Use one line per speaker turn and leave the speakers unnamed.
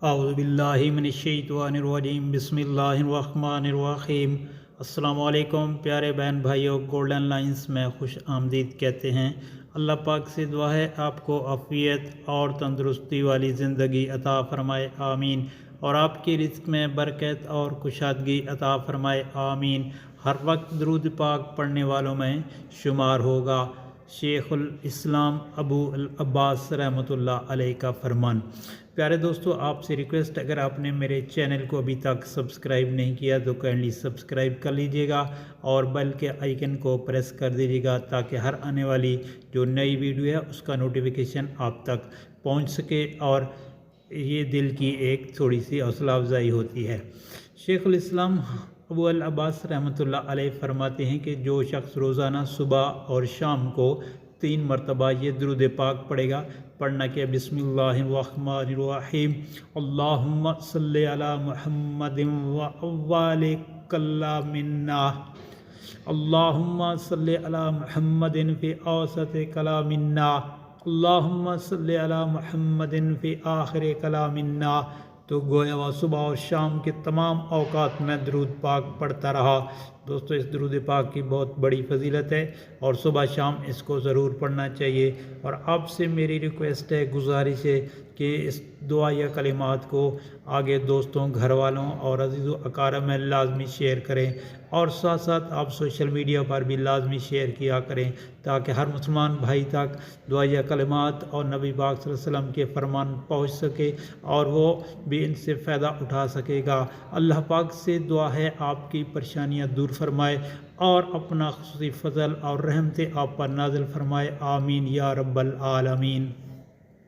اعوذ باللہ من الشیطان الرجیم بسم اللہ الرحمن الرحیم۔ السلام علیکم پیارے بہن بھائیوں، گولڈن لائنز میں خوش آمدید کہتے ہیں۔ اللہ پاک سے دعا ہے آپ کو عافیت اور تندرستی والی زندگی عطا فرمائے، آمین، اور آپ کی رزق میں برکت اور کشادگی عطا فرمائے، آمین۔ ہر وقت درود پاک پڑھنے والوں میں شمار ہوگا۔ شیخ الاسلام ابو العباس رحمۃ اللہ علیہ کا فرمان۔ پیارے دوستو، آپ سے ریکویسٹ، اگر آپ نے میرے چینل کو ابھی تک سبسکرائب نہیں کیا تو کائنڈلی سبسکرائب کر لیجئے گا اور بیل کے آئیکن کو پریس کر دیجئے گا تاکہ ہر آنے والی جو نئی ویڈیو ہے اس کا نوٹیفیکیشن آپ تک پہنچ سکے، اور یہ دل کی ایک تھوڑی سی حوصلہ افزائی ہوتی ہے۔ شیخ الاسلام ابو العباس رحمۃ اللہ علیہ فرماتے ہیں کہ جو شخص روزانہ صبح اور شام کو 3 مرتبہ یہ درود پاک پڑھے گا، پڑھنا کہ بسم اللہ الرحمن الرحیم، اللہم صلی علی محمد و اول کلامنا، اللہم صلی علی محمد فی اوسط کلامنا، اللہم صلی علی محمد فی آخر کلامنا۔ تو گویا وہ صبح اور شام کے تمام اوقات میں درود پاک پڑھتا رہا۔ دوستو، اس درود پاک کی بہت بڑی فضیلت ہے اور صبح شام اس کو ضرور پڑھنا چاہیے، اور آپ سے میری ریکویسٹ ہے، گزارش ہے کہ اس دعا یا کلمات کو آگے دوستوں، گھر والوں اور عزیز و اقارب میں لازمی شیئر کریں، اور ساتھ ساتھ آپ سوشل میڈیا پر بھی لازمی شیئر کیا کریں تاکہ ہر مسلمان بھائی تک دعا یا کلمات اور نبی پاک صلی اللہ علیہ وسلم کے فرمان پہنچ سکے اور وہ بھی ان سے فائدہ اٹھا سکے گا۔ اللہ پاک سے دعا ہے آپ کی پریشانیاں دور فرمائے اور اپنا خصوصی فضل اور رحمت آپ پر نازل فرمائے، آمین یا رب العالمین۔